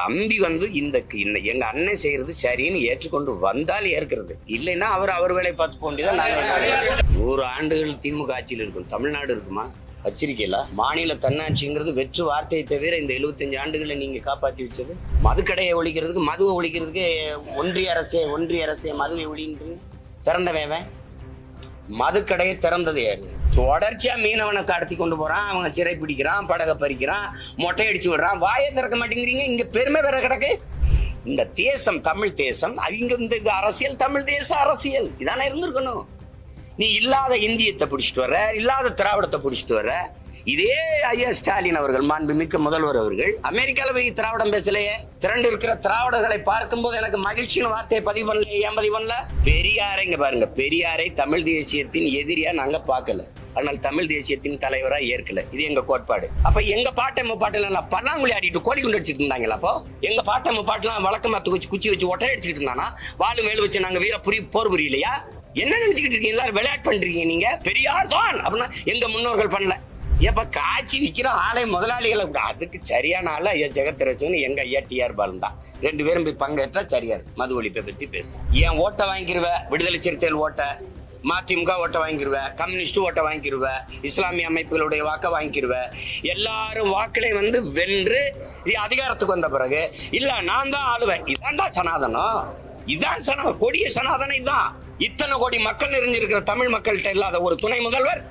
தம்பி எங்க அண்ணன் செய்யறது சரின்னு ஏற்றுக்கொண்டு வந்தால் ஏற்கிறது, இல்லைன்னா அவர் வேலையை பார்த்து போண்டிதான். 100 ஆண்டுகள் திமுக ஆட்சியில் இருக்கும். தமிழ்நாடு இருக்குமா? வச்சிருக்கீங்களா? மாநில தன்னாட்சிங்கிறது வெற்று வார்த்தையை தவிர இந்த 75 ஆண்டுகளை நீங்க காப்பாத்தி வச்சது. மதுக்கடையை ஒழிக்கிறதுக்கு, மதுவை ஒழிக்கிறதுக்கு ஒன்றிய அரசே மதுவை ஒழின்றீங்க. திறந்தவன் மதுக்கடையை திறந்தது யாரு? தொடர்ச்சியா மீனவனை கடத்தி கொண்டு போறான், அவங்க சிறை பிடிக்கிறான், படகை பறிக்கிறான், மொட்டை அடிச்சு விடுறான். வாயை திறக்க மாட்டேங்கிறீங்க. இங்க பெருமை வேற கிடக்கு. இந்த தேசம் தமிழ் தேசம், இங்க இந்த அரசியல் தமிழ் தேச அரசியல் இதானே இருந்திருக்கணும். நீ இல்லாத இந்தியத்தை பிடிச்சிட்டு வர, இல்லாத திராவிடத்தை பிடிச்சிட்டு வர. இதே ஐயா ஸ்டாலின் அவர்கள், மாண்புமிக்க முதல்வர் அவர்கள், அமெரிக்கால போய் திராவிடம் பேசலையே. திரண்டு இருக்கிற திராவிடர்களை பார்க்கும் போது எனக்கு மகிழ்ச்சின்னு வார்த்தையை பதிவு பண்ணல. ஏன் பதிவு பண்ணல? பெரியாரை இங்க பாருங்க, பெரியாரை தமிழ் தேசியத்தின் எதிரியா நாங்க பார்க்கல, ஆனால் தமிழ் தேசியத்தின் தலைவரா ஏற்கல. இது எங்க கோட்பாடு. அப்ப எங்க பாட்டை முப்பாட்டுல பல்லாங்குழி ஆடிட்டு கோழி குண்டு அடிச்சுட்டு இருந்தாங்களா? அப்போ எங்க பாட்டை முப்பாட்டுலாம் வழக்கமா குச்சி வச்சு ஒட்டை அடிச்சுக்கிட்டு இருந்தானா? வாழு மேலு வச்சு நாங்க வீர போர் புரியலையா? என்ன நினைச்சுக்கிட்டு இருக்கீங்க? எல்லாரும் விளையாட்டு பண்றீங்க. நீங்க பெரியார் தான் அப்படின்னா எங்க முன்னோர்கள் பண்ணல. எப்ப காய்ச்சி விற்கிற ஆலை முதலாளிகளை கூட அதுக்கு சரியான ஆளா ஐயா ஜெகத்ரட்சன், எங்க ஐயா டிஆர் பாலன் தான். 2 பேரும் போய் பங்கேற்றா சரியா இருக்கு. மது ஒழிப்பை பத்தி பேச ஏன் ஓட்டை வாங்கிடுவ? விடுதலை சிறுத்தைகள் ஓட்ட, மதிமுக ஓட்ட வாங்கிடுவ, கம்யூனிஸ்ட் ஓட்ட வாங்கிடுவ, இஸ்லாமிய அமைப்புகளுடைய வாக்க வாங்கிடுவ. எல்லாரும் வாக்களை வென்று அதிகாரத்துக்கு வந்த பிறகு இல்ல நான் தான் ஆளுவேன், இதான்டா சனாதனம், இதான் கொடிய சனாதனம். இதுதான் இத்தனை கோடி மக்கள் நிறைஞ்சிருக்கிற தமிழ் மக்கள்கிட்ட இல்லாத ஒரு துணை முதல்வர்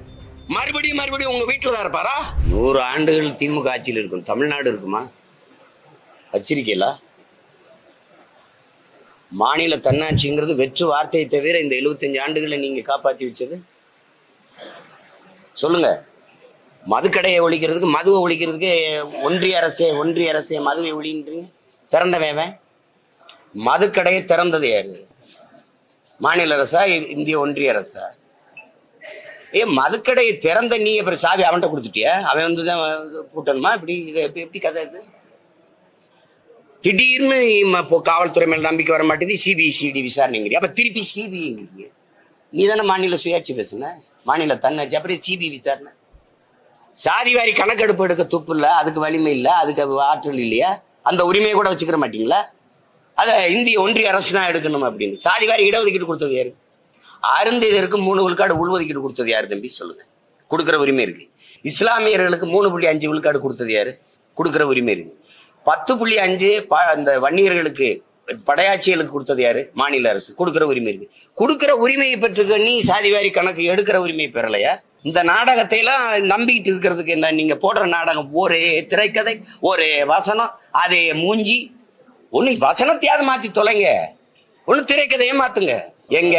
மறுபடியும் உங்க வீட்டுல தான் இருப்பாரா? 100 ஆண்டுகள் திமுக ஆட்சியில் இருக்கும். தமிழ்நாடு இருக்குமா? வச்சிருக்கீங்களா? மாநில தன்னாட்சிங்கிறது வெற்று வார்த்தையை தவிர இந்த 75 ஆண்டுகளை நீங்க காப்பாத்தி வச்சது. சொல்லுங்க. மதுக்கடையை ஒழிக்கிறதுக்கு, மதுவை ஒழிக்கிறதுக்கு ஒன்றிய அரசே மதுவை ஒழின்றீங்க. திறந்தவன் மதுக்கடையை திறந்தது யாரு? மாநில அரசா, இந்திய ஒன்றிய அரசா? மதுக்கடையை திறந்த நீ அப்புறம் சாவி அவன்கிட்ட கொடுத்துட்டியா? அவன் வந்துதான் கூட்டணுமா? இப்படி எப்படி கதை இது? திடீர்னு காவல்துறை மேல நம்பிக்கை வர மாட்டேது, சிபிசிடி விசாரணைங்கிறீங்க. அப்ப திருப்பி சிபிங்கிறீங்க. நீ தானே மாநில சுயாட்சி பேசுன, மாநில தன்னாட்சி, அப்புறம் சிபி விசாரணை. சாதிவாரி கணக்கெடுப்பு எடுக்க துப்பு இல்ல, அதுக்கு வலிமை இல்ல, அதுக்கு ஆற்றல் இல்லையா? அந்த உரிமையை கூட வச்சுக்கிற மாட்டீங்களா? அத இந்திய ஒன்றிய அரசு தான் எடுக்கணும் அப்படின்னு. சாதிவாரி இடஒதுக்கீடு கொடுத்தது யாரு? அருந்ததியருக்கு 3 விழுக்காடு உள்ஒதுக்கீடு கொடுத்தது யாரு தம்பி? சொல்லுங்க. கொடுக்குற உரிமை இருக்கு. இஸ்லாமியர்களுக்கு 3.5 விழுக்காடு கொடுத்தது யாரு? கொடுக்குற உரிமை இருக்கு. 10.5 அந்த வன்னியர்களுக்கு படையாட்சிகளுக்கு கொடுத்தது யாரு? மாநில அரசு. கொடுக்குற உரிமை இருக்கு. கொடுக்குற உரிமையை பெற்றுக்க நீ சாதிவாரி கணக்கு எடுக்கிற உரிமையை பெறலையா? இந்த நாடகத்தை எல்லாம் நம்பிக்கிட்டு இருக்கிறதுக்கு என்ன? நீங்க போடுற நாடகம் ஒரே திரைக்கதை, ஒரே வசனம், அதே மூஞ்சி. ஒண்ணு வசனத்தையாவது மாத்தி தொலைங்க, ஒண்ணு திரைக்கதையே மாத்துங்க. எங்க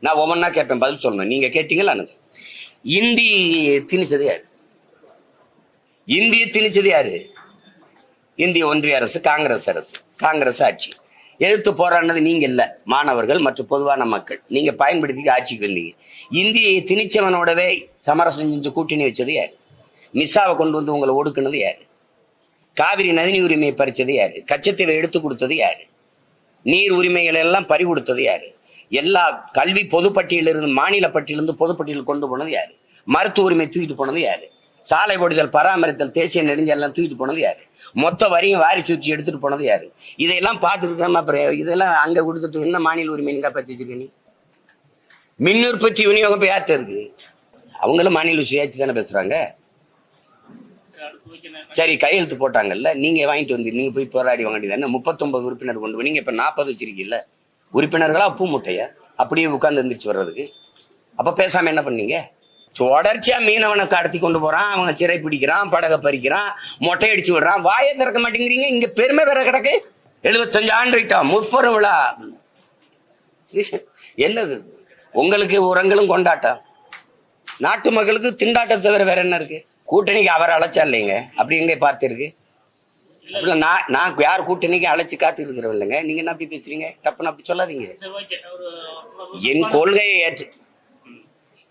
நான் ஒவ்வொன்னா கேட்பேன், பதில் சொல்லணும். நீங்க கேட்டீங்களா? இந்தி திணிச்சது யாரு? இந்திய திணிச்சது யாரு? இந்திய ஒன்றிய அரசு, காங்கிரஸ் ஆட்சி. எதிர்த்து போராடினது நீங்க இல்ல, மாணவர்கள் மற்றும் பொதுவான மக்கள். நீங்க பயன்படுத்தி ஆட்சிக்கு வந்தீங்க. இந்தியை திணிச்சவனோடவே சமரசம் செஞ்சு கூட்டணி வச்சது யாரு? மிஸ்ஸாவை கொண்டு வந்து உங்களை ஒடுக்குனது யாரு? காவிரி நதிநீர் உரிமையை பறிச்சது யாரு? கச்சத்தீவை எடுத்து கொடுத்தது யாரு? நீர் உரிமைகள் எல்லாம் பறி கொடுத்தது யாரு? எல்லா கல்வி பொதுப்பட்டியலிருந்து, மாநில பட்டியலிருந்து பொதுப்பட்டியல் கொண்டு போனது யாரு? மருத்துவ உரிமை தூக்கிட்டு போனது யாரு? சாலை போடுதல், பராமரித்தல், தேசிய நெடுஞ்சாலை தூக்கிட்டு போனது யாரு? மொத்த வரியும் வாரி சூச்சி எடுத்துட்டு போனது யாரு? இதையெல்லாம் பார்த்துட்டு அப்புறம் இதெல்லாம் அங்க கொடுத்துட்டு என்ன மாநில உரிமை நீங்க பத்தி வச்சிருக்க? நீ மின் உற்பத்தி விநியோகம் இப்ப யார்கிட்ட இருக்கு? அவங்களும் மாநில சுயாட்சி தானே பேசுறாங்க. சரி, கையெழுத்து போட்டாங்கல்ல, நீங்க வாங்கிட்டு வந்து நீங்க போய் போராடி வாங்க வேண்டியது. 39 உறுப்பினர் கொண்டு நீங்க இப்ப 40 வச்சிருக்கீங்கல்ல. உறுப்பினர்களா பூ முட்டைய அப்படியே உட்கார்ந்து எந்திரிச்சு வர்றதுக்கு. அப்ப பேசாம என்ன பண்ணீங்க? தொடர்ச்சியா மீனவனை கடத்தி கொண்டு போறான், அவங்க சிறை பிடிக்கிறான், படகை பறிக்கிறான், மொட்டை அடிச்சு விடுறான். வாயை திறக்க மாட்டேங்கிறீங்க. இங்க பெருமை வேற கிடக்கு. 75 ஆண்டு முற்பெரும் விழா. என்னது உங்களுக்கு? உரங்களும் கொண்டாட்டம். நாட்டு மக்களுக்கு திண்டாட்டத்தை தவிர வேற என்ன இருக்கு? கூட்டணிக்கு அவரை அழைச்சா இல்லைங்க, அப்படி எங்க பார்த்திருக்கு? நான் யார் கூட்டணிக்கு அழைச்சு காத்து இருக்கிறவன் இல்லைங்க. நீங்க என்ன அப்படி பேசுறீங்க? தப்புன்னு அப்படி சொல்லாதீங்க. என் கொள்கையை ஏற்று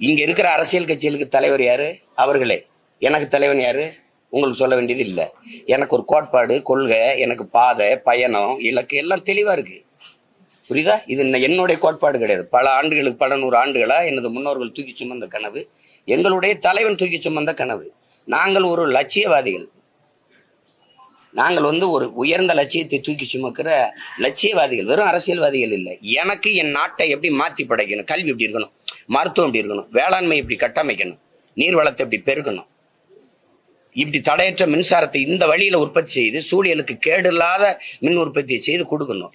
இங்க இருக்கிற அரசியல் கட்சிகளுக்கு தலைவர் யாரு? அவர்களே. எனக்கு தலைவன் யாரு? உங்களுக்கு சொல்ல வேண்டியது இல்லை. எனக்கு ஒரு கோட்பாடு, கொள்கை, எனக்கு பாதை, பயணம், இலக்கு எல்லாம் தெளிவா இருக்கு. புரியுதா? இது என்னுடைய கோட்பாடு கிடையாது. பல ஆண்டுகளுக்கு, பல 100 ஆண்டுகளா எனது முன்னோர்கள் தூக்கி சுமந்த கனவு, எங்களுடைய தலைவன் தூக்கி சுமந்த கனவு. நாங்கள் ஒரு லட்சியவாதிகள். நாங்கள் ஒரு உயர்ந்த லட்சியத்தை தூக்கி சுமக்கிற லட்சியவாதிகள், வெறும் அரசியல்வாதிகள் இல்லை. எனக்கு என் நாட்டை எப்படி மாற்றி படைக்கணும், கல்வி எப்படி இருக்கணும், மருத்துவம் எப்படி இருக்கணும், வேளாண்மை இப்படி கட்டமைக்கணும், நீர்வளத்தை எப்படி பெருக்கணும், இப்படி தடையற்ற மின்சாரத்தை இந்த வழியில உற்பத்தி செய்து சூழலுக்கு கேடு இல்லாத மின் உற்பத்தியை செய்து கொடுக்கணும்.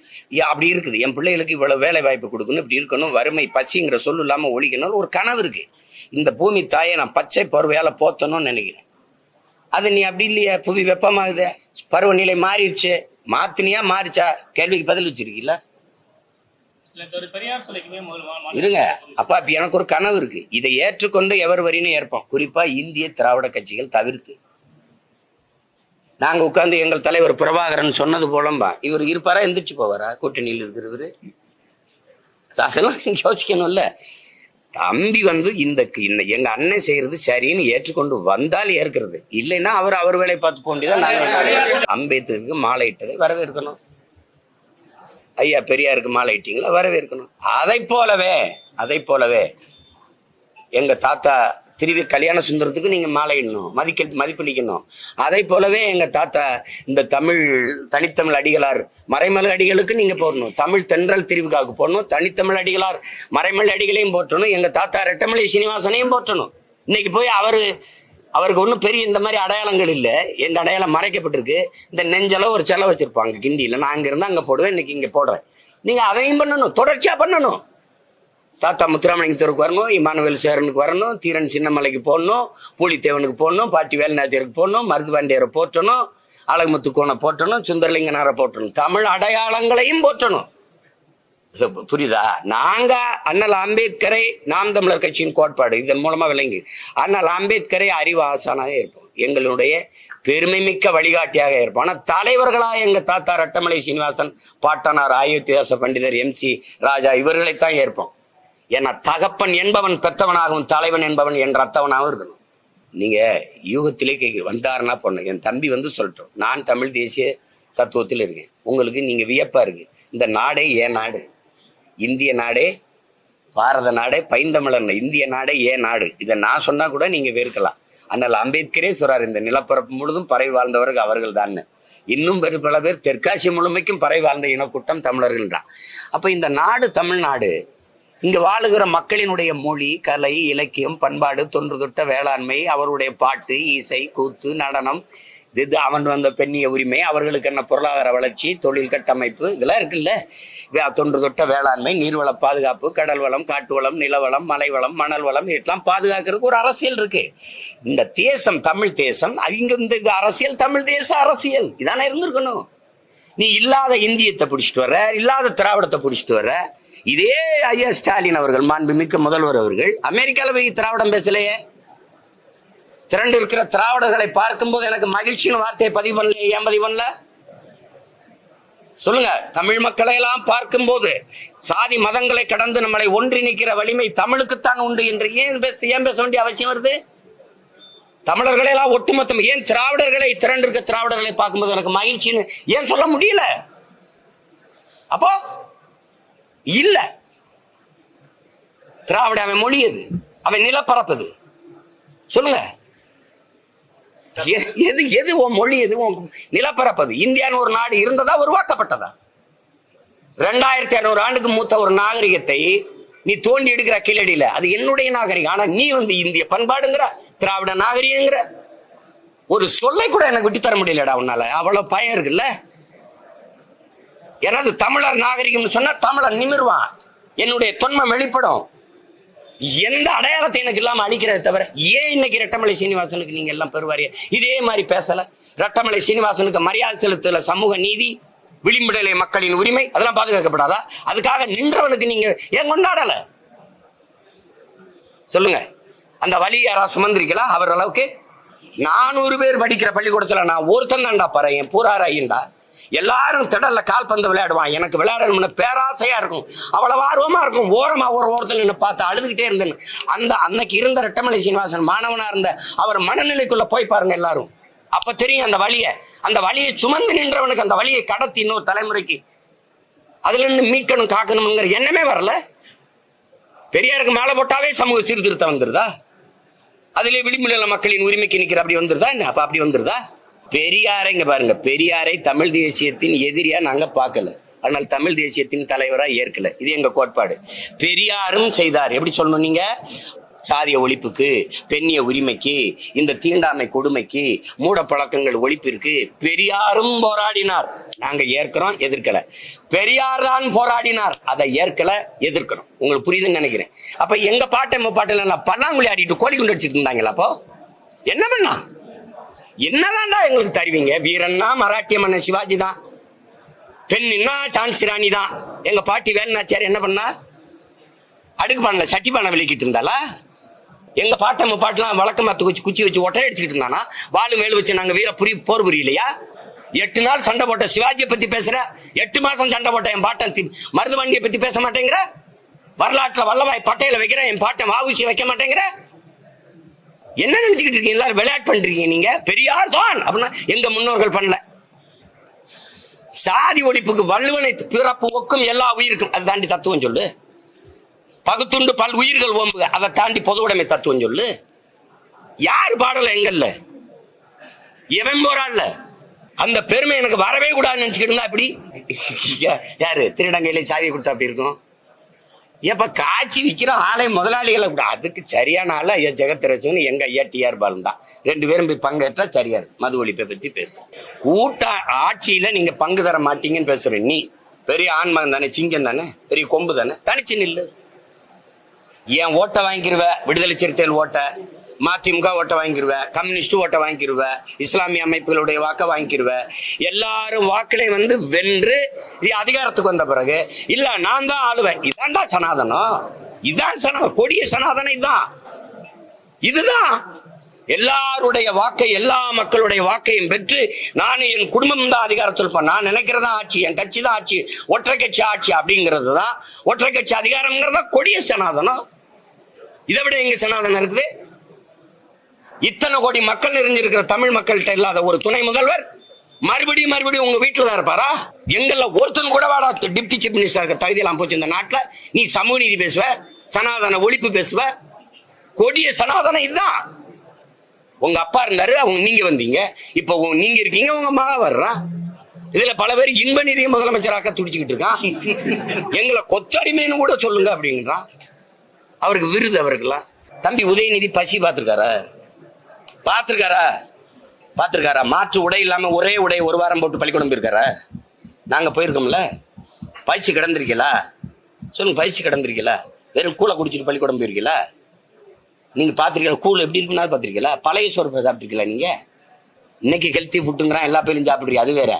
அப்படி இருக்குது. என் பிள்ளைகளுக்கு இவ்வளவு வேலை வாய்ப்பு கொடுக்கணும், இப்படி இருக்கணும், வறுமை பசிங்கிற சொல்லு இல்லாம ஒழிக்கணும் ஒரு கனவு இருக்கு. இந்த பூமி தாயை நான் பச்சை பருவையால போத்தணும்னு நினைக்கிறேன். அது நீ அப்படி இல்லையா? புவி வெப்பமாகுது, பருவநிலை மாறிடுச்சு. மாத்தினியா மாறிச்சா? கேள்விக்கு பதில் வச்சிருக்கீங்களா? இருங்க அப்பா, இப்ப எனக்கு ஒரு கனவு இருக்கு. இதை ஏற்றுக்கொண்டு எவர் வரின்னு ஏற்போம். குறிப்பா இந்திய திராவிட கட்சிகள் தவிர்த்து. நாங்க உட்கார்ந்து எங்கள் தலைவர் பிரபாகரன் சொன்னது போலம்பா இவர் இருப்பாரா, எந்திரிச்சு போவாரா? கூட்டணியில் இருக்கிறவரு அதெல்லாம் யோசிக்கணும்ல. தம்பி இந்த எங்க அண்ணன் செய்யறது சரின்னு ஏற்றுக்கொண்டு வந்தால் ஏற்கிறது, இல்லைன்னா அவர் வேலையை பார்த்து போண்டிதான். நாங்க அம்பேத்கருக்கு மாலை இட்டதை வரவேற்கணும். ஐயா பெரியாருக்கு மாலை இட்டீங்களா, வரவேற்கணும். அதை போலவே எங்க தாத்தா திருவி கல்யாண சுந்தரத்துக்கு நீங்க மாலை இடணும், மதிப்பளிக்கணும். அதை போலவே எங்க தாத்தா இந்த தனித்தமிழ் அடிகளார் மறைமல் அடிகளுக்கு நீங்க போடணும். தமிழ் தென்றல் திருவிழாவுக்கு போடணும். தனித்தமிழ் அடிகளார் மறைமல் அடிகளையும் போற்றணும். எங்க தாத்தா ரெட்டமலை சீனிவாசனையும் போற்றணும். இன்னைக்கு போய் அவருக்கு ஒன்றும் பெரிய இந்த மாதிரி அடையாளங்கள் இல்லை. எங்க அடையாளம் மறைக்கப்பட்டிருக்கு. இந்த நெஞ்சளவு ஒரு செலவு வச்சிருப்பாங்க கிண்டியில. நான் அங்க இருந்தா அங்க போடுவேன், இன்னைக்கு இங்க போடுறேன். நீங்க அதையும் பண்ணணும், தொடர்ச்சியா பண்ணணும். தாத்தா முத்துராமலிங்கத்தூருக்கு வரணும், இமானுவேல் சேரனுக்கு வரணும், தீரன் சின்னமலைக்கு போடணும், பூலித்தேவனுக்கு போடணும், பாட்டி வேலுநாச்சியருக்கு போடணும், மருதுவாண்டியரை போற்றணும், அழகுமுத்துக்கோனை போற்றணும், சுந்தரலிங்கனாரை போற்றணும். தமிழ் அடையாளங்களையும் போற்றணும். புரியுதா? நாங்க அண்ணல் அம்பேத்கரை நாம் தமிழர் கட்சியின் கோட்பாடு இதன் மூலமா விளங்கி அண்ணல் அம்பேத்கரை அறிவு ஆசானாக இருப்போம், எங்களுடைய பெருமை மிக்க வழிகாட்டியாக இருப்போம். ஆனா தலைவர்களாக எங்க தாத்தா ரெட்டமலை சீனிவாசன், பாட்டனார் அயோத்தியாச பண்டிதர் MC ராஜா இவர்களைத்தான் ஏற்போம். ஏன்னா தகப்பன் என்பவன் பெத்தவனாகவும் தலைவன் என்பவன் என் ரத்தவனாகவும் இருக்கணும். நீங்க யூகத்திலே வந்தாருன்னா பொண்ணு என் தம்பி சொல்லட்டும், நான் தமிழ் தேசிய தத்துவத்தில் இருக்கேன். உங்களுக்கு நீங்க வியப்பா இருக்கு. இந்த நாடே ஏன் நாடு, இந்திய நாடே பாரத நாடே பைந்தமிழன் இந்திய நாடே ஏன் நாடு. இதை நான் சொன்னா கூட நீங்க வேர்க்கலாம். ஆனால் அம்பேத்கரே சொல்றாரு, இந்த நிலப்பரப்பு முழுதும் பறவை வாழ்ந்தவர்கள் அவர்கள் தான். இன்னும் பல பேர் தெற்காசிய முழுமைக்கும் பறவை வாழ்ந்த இனக்கூட்டம் தமிழர்கள் தான். அப்ப இந்த நாடு தமிழ்நாடு. இங்க வாழுகிற மக்களினுடைய மொழி, கலை, இலக்கியம், பண்பாடு, தொன்று தொட்ட வேளாண்மை, அவருடைய பாட்டு, இசை, கூத்து, நடனம், இது அவன் பெண்ணிய உரிமை, அவர்களுக்கு என்ன பொருளாதார வளர்ச்சி, தொழில் கட்டமைப்பு, இதெல்லாம் இருக்குல்ல. தொன்று தொட்ட வேளாண்மை, நீர்வள பாதுகாப்பு, கடல் வளம், காட்டு வளம், நிலவளம், மலை வளம், மணல் வளம், இதெல்லாம் பாதுகாக்கிறதுக்கு ஒரு அரசியல் இருக்கு. இந்த தேசம் தமிழ் தேசம். இங்க இந்த அரசியல் தமிழ் தேச அரசியல் இதானே இருந்திருக்கணும். நீ இல்லாத இந்தியத்தை பிடிச்சிட்டு வர்ற, இல்லாத திராவிடத்தை பிடிச்சிட்டு வர்ற. இதே ஐயா ஸ்டாலின் அவர்கள், மாண்புமிக்க முதல்வர் அவர்கள், அமெரிக்கால போய் திராவிடம் பேசலையே. திரண்டு இருக்கிற திராவிடர்களை பார்க்கும்போது எனக்கு மகிழ்ச்சின்னு வார்த்தையை பதிவு பண்ணல. ஏன் பதிவு பண்ணல சொல்லுங்க? தமிழ் மக்களை எல்லாம் பார்க்கும்போது சாதி மதங்களை கடந்து நம்மளை ஒன்றிணைக்கிற வலிமை தமிழுக்குத்தான் உண்டு என்று ஏன் பேச வேண்டிய அவசியம் வருது? தமிழர்களை எல்லாம் ஒட்டுமொத்தம் ஏன் திராவிடர்களை திரண்டு இருக்க திராவிடர்களை பார்க்கும்போது எனக்கு மகிழ்ச்சின்னு ஏன் சொல்ல முடியல? அப்போ இல்ல, திராவிட அவன் மொழி எது, அவன் நிலப்பரப்பது. சொல்லுங்க, எது உன் மொழி, எது உன் நிலப்பரப்பது? இந்தியான்னு ஒரு நாடு இருந்ததா, உருவாக்கப்பட்டதா? 2500 ஆண்டுக்கு மூத்த ஒரு நாகரிகத்தை நீ தோண்டி எடுக்கிற கீழடியில, அது என்னுடைய நாகரிகம். ஆனா நீ இந்திய பண்பாடுங்கிற, திராவிட நாகரிகங்கிற ஒரு சொல்லை கூட எனக்கு விட்டு தர முடியலடா உன்னால. அவ்வளவு பயம் இருக்குல்ல. எனது தமிழர் நாகரிகம் சொன்னா தமிழர் நிமிர்வான், என்னுடைய தொன்மம் வெளிப்படும். எந்த அடையாளத்தை எனக்கு இல்லாம அழிக்கிறத தவிர ஏன் இன்னைக்கு ரெட்டமலை சீனிவாசனுக்கு நீங்க எல்லாம் பெறுவாரிய இதே மாதிரி பேசல? ரெட்டமலை சீனிவாசனுக்கு மரியாதை செலுத்தல, சமூக நீதி, விளிம்புநிலை மக்களின் உரிமை அதெல்லாம் பாதுகாக்கப்படாதா? அதுக்காக நின்றவனுக்கு நீங்க ஏன் கொண்டாடல? சொல்லுங்க. அந்த வழி யாரா சுமந்திருக்கலாம்? அவர் அளவுக்கு 400 பேர் படிக்கிற பள்ளிக்கூடத்துல நான் ஒருத்தன் தான்டா பாரு, என் பூராராயின்டா. எல்லாரும் திடல்ல கால்பந்து விளையாடுவான். எனக்கு விளையாடணும்னு பேராசையா இருக்கும், அவ்வளவு ஆர்வமா இருக்கும். ஓரமா ஒரு ஓரத்தில் நின்று பார்த்து அழுதுகிட்டே இருந்தேன். அன்னைக்கு இருந்த ரெட்டமலை சீனிவாசன் மாணவனா இருந்த அவர் மனநிலைக்குள்ள போய் பாருங்க எல்லாரும். அப்ப தெரியும் அந்த வழியை சுமந்து நின்றவனுக்கு அந்த வழியை கடத்தி இன்னொரு தலைமுறைக்கு அதுல இருந்து மீட்கணும், காக்கணும்ங்கிற எண்ணமே வரல. பெரியாருக்கு மேல போட்டாவே சமூக சீர்திருத்தம் வந்துருதா? அதுல விளிம்புநிலை மக்களின் உரிமைக்கு நிக்கிற அப்படி வந்துருதா? என்ன அப்ப அப்படி வந்துருதா? பெரியாரை இங்க பாருங்க, பெரியாரை தமிழ் தேசியத்தின் எதிரியா நாங்க பார்க்கல, ஆனால் தமிழ் தேசியத்தின் தலைவரா ஏற்கல. இது எங்க கோட்பாடு. பெரியாரும் செய்தார். எப்படி சொல்லணும் நீங்க? சாதிய ஒழிப்புக்கு, பெண்ணிய உரிமைக்கு, இந்த தீண்டாமை கொடுமைக்கு, மூட பழக்கங்கள் ஒழிப்பிற்கு பெரியாரும் போராடினார். நாங்க ஏற்கிறோம், எதிர்க்கல. பெரியார் தான் போராடினார், அதை ஏற்கல, எதிர்க்கிறோம். உங்களுக்கு புரியுதுன்னு நினைக்கிறேன். அப்ப எங்க பாட்டுல பல்லாங்குழி ஆடிட்டு கோழி குண்டு அடிச்சுட்டு இருந்தாங்களா? அப்போ என்ன பண்ணா? என்னதான்டா எங்களுக்கு தருவீங்க? வீரன்னா மராட்டிய மன்னன் சிவாஜி தான், பெண்ணின்னா சான்சி ராணி தான். எங்க பாட்டி வேலுநாச்சியார் என்ன பண்ணா? அடுக்கு பானைல சட்டி பானை விளக்கிட்டு இருந்தாளா? எங்க பாட்டெல்லாம் வழக்கமா குச்சி வச்சு ஒட்டை அடிச்சுக்கிட்டு இருந்தானா? வாழு மேலு வச்சு நாங்க வீர போர் புரியலையா? 8 நாள் சண்டை போட்ட சிவாஜியை பத்தி பேசுற, 8 மாசம் சண்டை போட்ட என் பாட்டன் மருதுவண்டியை பத்தி பேச மாட்டேங்கிற, வரலாற்றுல வல்லபாய் பட்டேல வைக்கிற என் பாட்டன் வாவுசி வைக்க மாட்டேங்கிற. என்ன நினைச்சுக்கிட்டு இருக்கீங்க? எல்லாரும் விளையாட்டு பண்றீங்க. நீங்க பெரியார் தான் அப்படின்னா எங்க முன்னோர்கள் பண்ணல. சாதி ஒழிப்புக்கு வள்ளுவனை பிறப்பு ஒக்கும் எல்லா உயிருக்கும், அதை தாண்டி தத்துவம் சொல்லு. பகுத்துண்டு பல் உயிர்கள் ஓம்புக, அதை தாண்டி பொது உடைமை தத்துவம் சொல்லு. யாரு பாடல? எங்கல்ல எவன் போறான்ல? அந்த பெருமை எனக்கு வரவே கூடாதுன்னு நினைச்சுக்கிட்டு இருந்தா அப்படி யாரு திருடங்கையில சாவியை கொடுத்தா அப்படி இருக்கும்? எப்ப காட்சி விற்கிற ஆலை முதலாளிகளை கூட அதுக்கு சரியான ஆளா ஐயா ஜெகத்ரட்சன், எங்க ஐயா டிஆர் பாலன் தான். 2 பேரும் போய் பங்கேற்றா சரியாரு. மது ஒழிப்பை பத்தி பேச கூட்ட ஆட்சியில நீங்க பங்கு தர மாட்டீங்கன்னு பேசுற. நீ பெரிய ஆண்மகன் தானே, சிங்கம் தானே, பெரிய கொம்பு தானே, தனிச்சு நில்லு. ஏன் ஓட்ட வாங்கிருவ? விடுதலை சிறுத்தைகள் ஓட்ட, மதிமுக ஓட்ட வாங்கிருவ, கம்யூனிஸ்ட் ஓட்ட வாங்கிருவ, இஸ்லாமிய அமைப்புகளுடைய வாக்க வாங்கிருவ. எல்லாரும் வாக்களை வென்று அதிகாரத்துக்கு வந்த பிறகு இல்ல நான் தான் ஆளுவேன், இதான்டா சனாதனம், இதான் சனாதனம், கொடிய சனாதனம் இதுதான். இதுதான் எல்லாருடைய வாக்கை, எல்லா மக்களுடைய வாக்கையும் பெற்று நான் என் குடும்பம் தான் அதிகாரத்தில் இருப்பேன், நான் நினைக்கிறதா ஆட்சி, என் கட்சி தான் ஆட்சி, ஒற்றை கட்சி ஆட்சி அப்படிங்கிறது தான் ஒற்றை கட்சி அதிகாரம்ங்கிறதா கொடிய சனாதனம். இதை விட எங்க சனாதனம் இருக்குது? இத்தனை கோடி மக்கள் நிறைஞ்சிருக்கிற தமிழ் மக்கள்கிட்ட இல்லாத ஒரு துணை முதல்வர் மறுபடியும் உங்க வீட்டுல தான் இருப்பாரா? எங்கெல்ல ஒருத்தன் கூட வாடா டிப்டி சீஃப் மினிஸ்டர் தகுதியெல்லாம் போச்சு இந்த நாட்டுல. நீ சமூக நீதி பேசுவ, சனாதன ஒழிப்பு பேசுவ, கொடிய சனாதனம் இதுதான். உங்க அப்பா இருந்தாரு, அவங்க நீங்க வந்தீங்க, இப்ப நீங்க இருக்கீங்க, உங்க மகா வர்றான். இதுல பல பேர் இன்ப நிதியை முதலமைச்சராக்க துடிச்சுக்கிட்டு இருக்கான். எங்களை கொத்தடிமைன்னு கூட சொல்லுங்க அப்படிங்கிறான். அவருக்கு விருது. அவருக்குலாம் தம்பி உதயநிதி பசி பாத்துருக்காரா? மாற்று உடை இல்லாம ஒரே உடை 1 வாரம் போட்டு பள்ளிக்கூடம் போயிருக்காரா? நாங்க போயிருக்கோம்ல. பயிற்சி கிடந்திருக்கீங்களா? சொல்லுங்க, பயிற்சி கிடந்திருக்கீங்களா? வெறும் கூலை குடிச்சிட்டு பள்ளிக்கூடம் போயிருக்கீங்களா? நீங்க பாத்திருக்கீங்களா? கூழ் எப்படி இருக்குன்னா பாத்திருக்கீங்களா? பழைய சோறு சாப்பிட்டுருக்கீங்களா? நீங்க இன்னைக்கு ஹெல்த்தி ஃபுட்டுங்கிறான், எல்லா பேரும் சாப்பிடுறீங்க, அது வேற.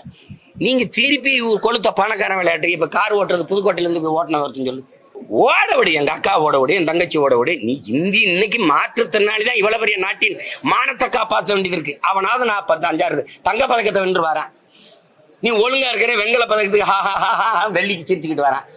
நீங்க திருப்பி கொளுத்த பணக்காரன் விளையாட்டு. இப்ப கார் ஓட்டுறது புதுக்கோட்டையில இருந்து போய் ஓட்டின ஒருத்தன்னு சொல்லு, ஓட விடு, எங்க அக்கா ஓட விடு, என் தங்கச்சி ஓட விடு. நீ இன்னைக்கு மாற்றுத்திறனாளிதான் இவ்வளவு பெரிய நாட்டின் மானத்தை காப்பாற்ற வேண்டியது இருக்கு. அவனாவது 45 தங்க பதக்கத்தை வென்று வரான். நீ ஒழுங்கா இருக்கிற வெங்கல பதக்கத்துக்கு வெள்ளிக்கு சிரிச்சுக்கிட்டு வரான்.